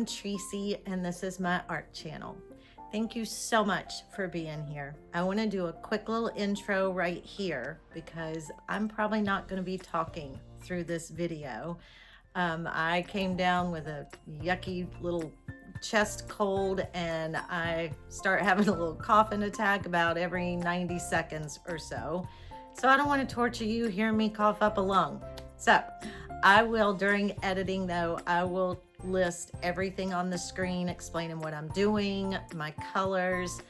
I'm Tracy, and this is my art channel. Thank you so much for being here. I want to do a quick little intro right here because I'm probably not going to be talking through this video. I came down with a yucky little chest cold, and I start having a little coughing attack about every 90 seconds or so. So I don't want to torture you hearing me cough up a lung. So I will, during editing though, I will list everything on the screen, explaining what I'm doing, my colors.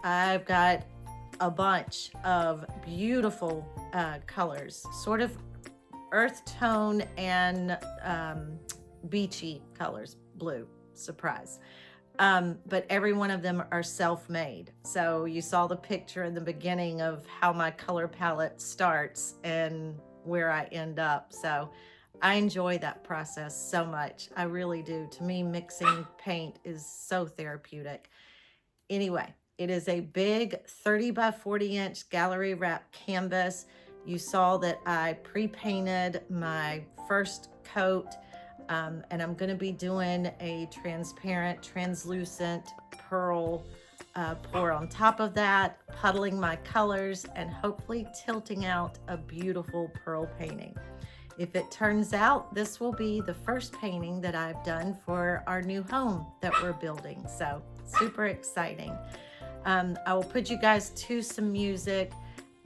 I've got a bunch of beautiful colors, sort of earth tone and beachy colors, blue, surprise. But every one of them are self-made. So you saw the picture in the beginning of how my color palette starts and where I end up. So I enjoy that process so much. I really do. To me, mixing paint is so therapeutic. Anyway, it is a big 30 by 40 inch gallery wrap canvas. You saw that I pre-painted my first coat, and I'm going to be doing a transparent, translucent pearl pour on top of that, puddling my colors, and hopefully tilting out a beautiful pearl painting. If it turns out, this will be the first painting that I've done for our new home that we're building. So super exciting. I will put you guys to some music.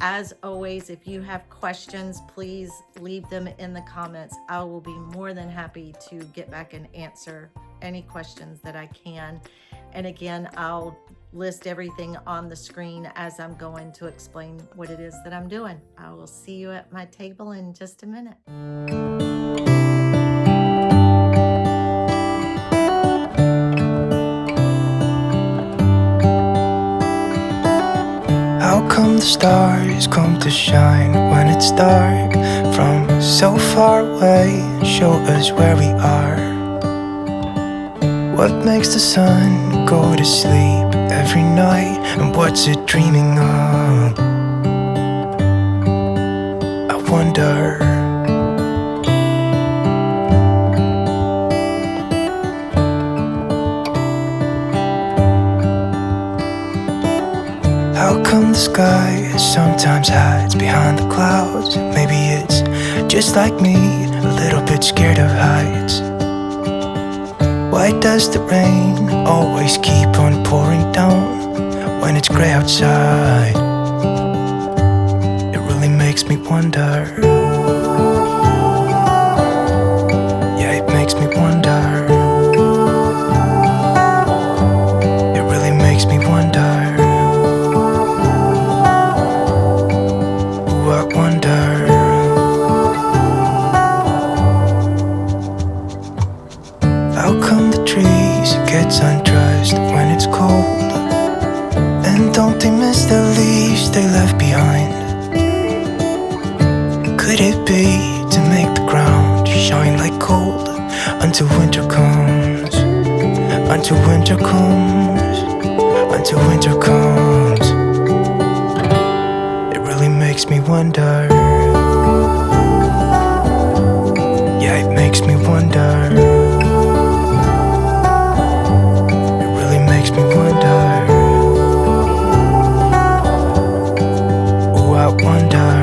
As always, if you have questions, please leave them in the comments. I will be more than happy to get back and answer any questions that I can. And again, I'll list everything on the screen as I'm going to explain what it is that I'm doing. I will see you at my table in just a minute. How come the stars come to shine when it's dark from so far away? Show us where we are. What makes the sun go to sleep every night, and what's it dreaming of? I wonder. How come the sky sometimes hides behind the clouds? Maybe it's just like me, a little bit scared of heights. Why does the rain always keep on pouring down when it's gray outside? It really makes me wonder. Yeah, it makes me wonder. It really makes me wonder. Ooh, I wonder. How come the trees get undressed when it's cold? And don't they miss the leaves they left behind? Could it be to make the ground shine like gold until winter comes? Until winter comes. Until winter comes. It really makes me wonder. Yeah, it makes me wonder. Makes me wonder. Ooh, I wonder.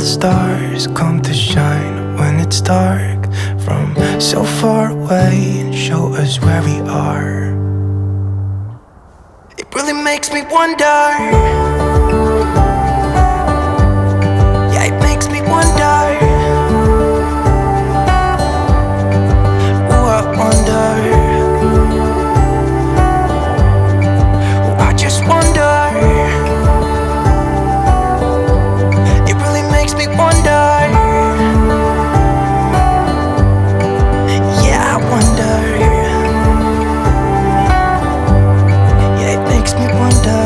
Stars come to shine when it's dark from so far away and show us where we are. It really makes me wonder. Yeah, it makes me wonder. Ooh, I wonder. Ooh, I just wonder. Wonder.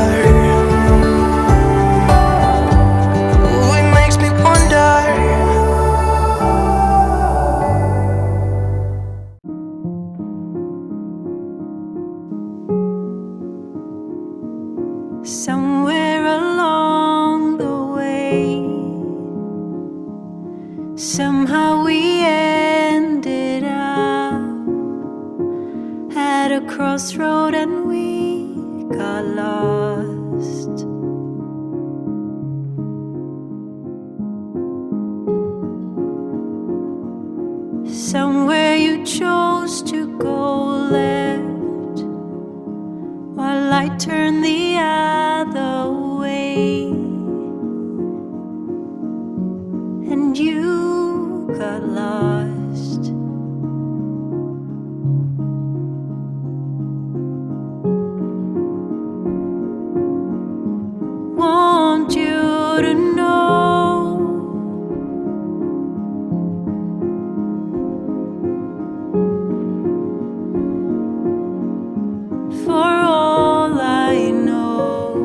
Somewhere along the way, somehow we ended up at a crossroad and we got lost. Somewhere you chose to go left, while I turned the other way, and you got lost. Want you to know, for all I know,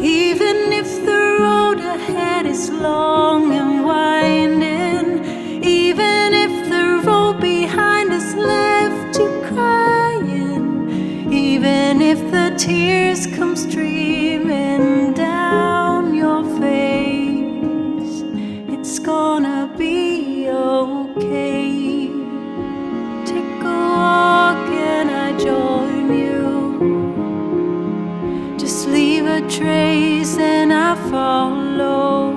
even if the road ahead is long and winding, even if the road behind us left you crying, even if the tears come streaming down your face, it's gonna be okay. Take a walk and I join you. Just leave a trace and I follow.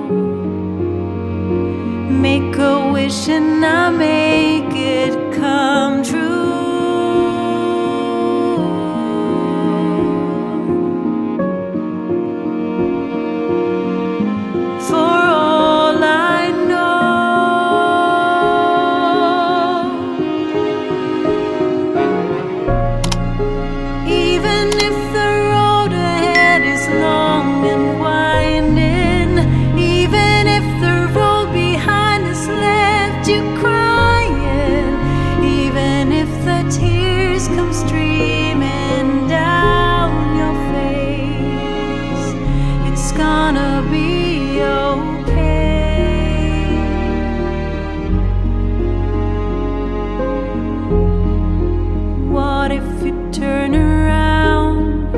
Make a wish and I make it come true. For all I know, even if the road ahead is long and winding, even if the road behind us left you crying, even if the tears come streaming down your face, it's gonna be okay. What if you turn around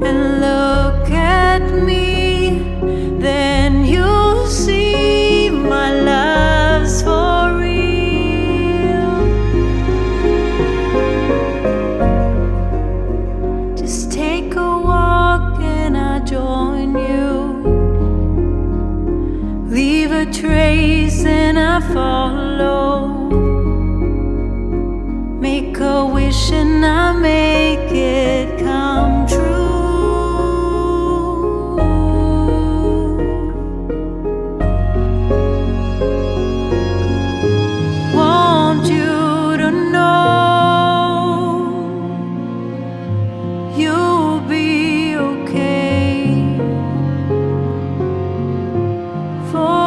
and look at me? Then you'll see my love's for real. Just take a walk and I'll join you. Leave a trace and I follow. Make a wish and I make it come true. Want you to know, you'll be okay. For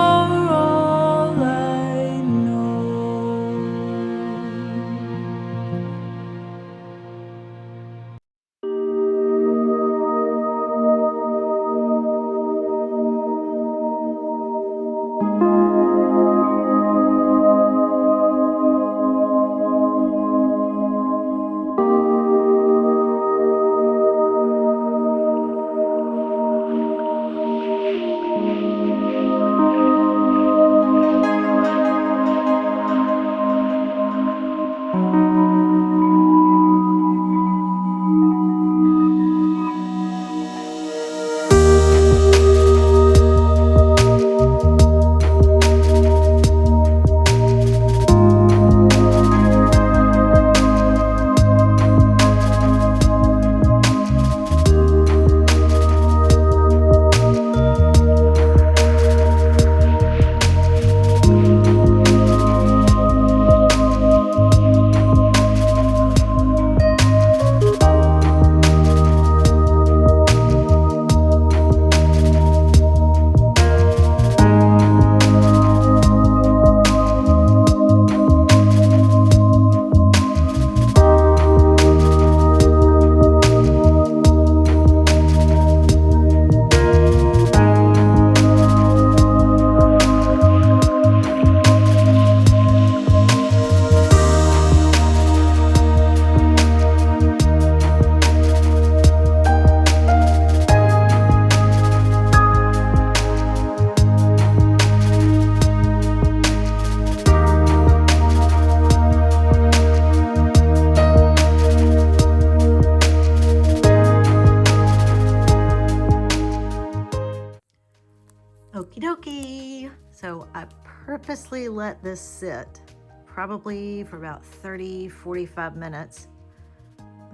purposely let this sit probably for about 30-45 minutes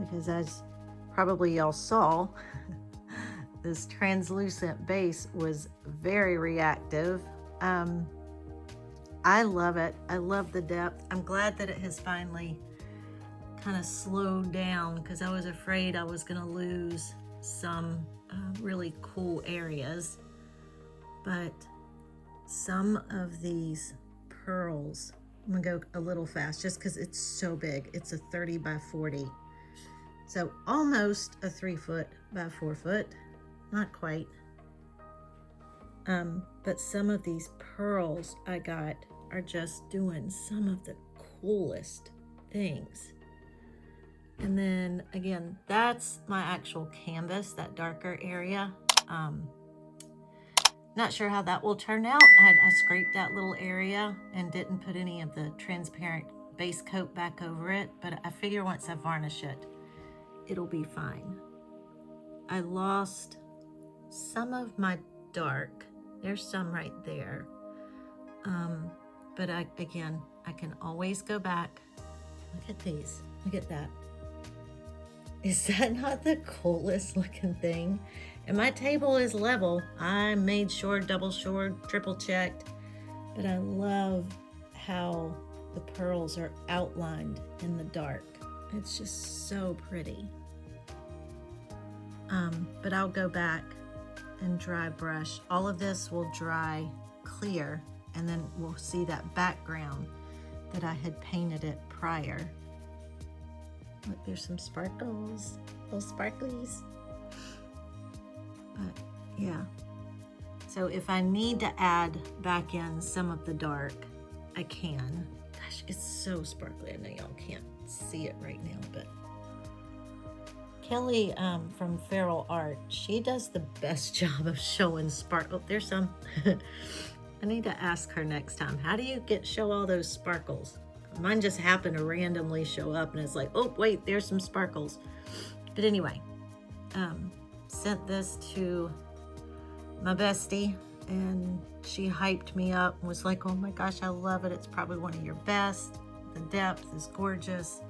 because, as probably y'all saw, this translucent base was very reactive. I love it. I love the depth. I'm glad that it has finally kind of slowed down because I was afraid I was going to lose some really cool areas. But some of these pearls, I'm going to go a little fast just because it's so big. It's a 30 by 40. So almost a 3 foot by 4 foot. Not quite. But some of these pearls I got are just doing some of the coolest things. And then again, that's my actual canvas, that darker area. Not sure how that will turn out. I scraped that little area and didn't put any of the transparent base coat back over it, but I figure once I varnish it, it'll be fine. I lost some of my dark. There's some right there. But I can always go back. Look at these. Look at that. Is that not the coolest looking thing? And my table is level. I made sure, double sure, triple checked. But I love how the pearls are outlined in the dark. It's just so pretty. But I'll go back and dry brush. All of this will dry clear, and then we'll see that background that I had painted it prior. Look, there's some sparkles, little sparklies. But yeah, so if I need to add back in some of the dark, I can. Gosh, it's so sparkly. I know y'all can't see it right now, but Kelly from Feral Art, she does the best job of showing sparkle. Oh, there's some. I need to ask her next time, how do you show all those sparkles? Mine just happened to randomly show up and it's like, oh wait, there's some sparkles. But anyway, sent this to my bestie and she hyped me up and was like, oh my gosh, I love it. It's probably one of your best. The depth is gorgeous.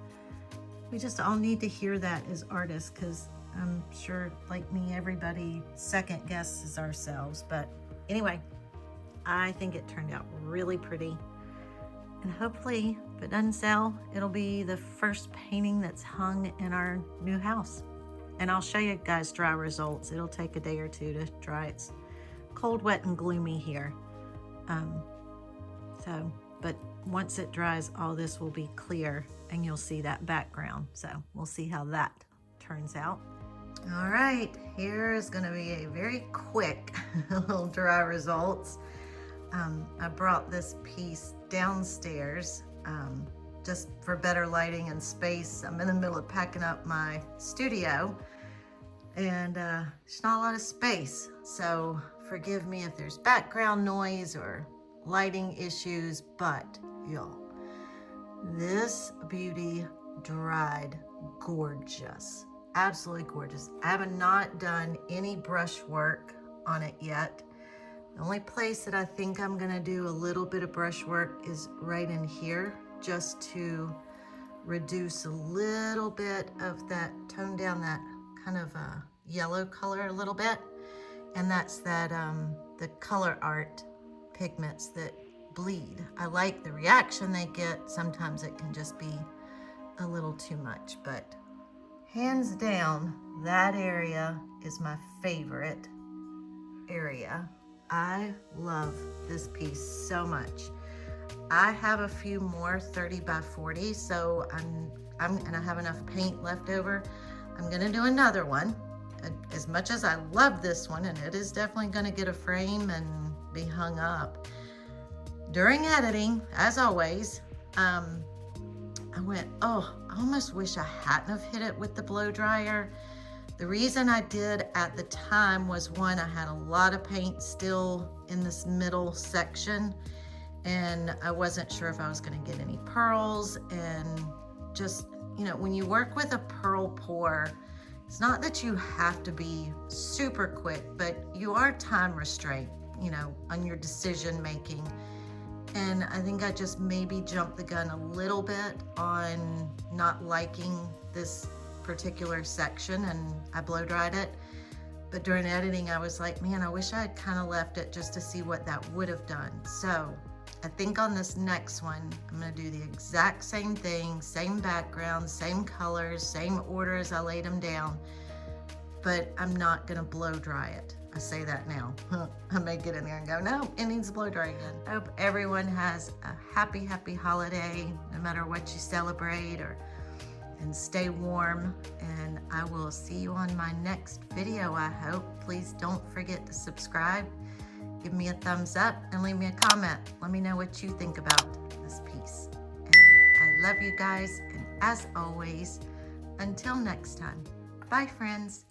We just all need to hear that as artists, because I'm sure, like me, everybody second guesses ourselves. But anyway, I think it turned out really pretty. And hopefully, if it doesn't sell, it'll be the first painting that's hung in our new house. And I'll show you guys dry results. It'll take a day or two to dry. It's cold, wet, and gloomy here. But once it dries, all this will be clear and you'll see that background. So we'll see how that turns out. All right, here is gonna be a very quick little dry results. I brought this piece downstairs just for better lighting and space. I'm in the middle of packing up my studio and there's not a lot of space. So forgive me if there's background noise or lighting issues, but y'all, this beauty dried gorgeous, absolutely gorgeous. I have not done any brush work on it yet. The only place that I think I'm gonna do a little bit of brush work is right in here, just to reduce a little bit of that, tone down that kind of yellow color a little bit. And that's that the Color Art pigments that bleed. I like the reaction they get. Sometimes it can just be a little too much, but hands down, that area is my favorite area. I love this piece so much. I have a few more 30 by 40, so and I have enough paint left over. I'm gonna do another one. As much as I love this one, and it is definitely gonna get a frame and be hung up. During editing, as always, I went, oh, I almost wish I hadn't have hit it with the blow dryer. The reason I did at the time was, one, I had a lot of paint still in this middle section and I wasn't sure if I was gonna get any pearls. And just, you know, when you work with a pearl pour, it's not that you have to be super quick, but you are time restrained, you know, on your decision making. And I think I just maybe jumped the gun a little bit on not liking this particular section, and I blow dried it. But during editing, I was like, man, I wish I had kind of left it just to see what that would have done. So I think on this next one, I'm gonna do the exact same thing, same background, same colors, same order as I laid them down, but I'm not gonna blow dry it. I say that now. I may get in there and go, no, it needs to blow dry again. I hope everyone has a happy, happy holiday, no matter what you celebrate, and stay warm. And I will see you on my next video, I hope. Please don't forget to subscribe, give me a thumbs up, and leave me a comment. Let me know what you think about this piece. And I love you guys, and as always, until next time, bye friends.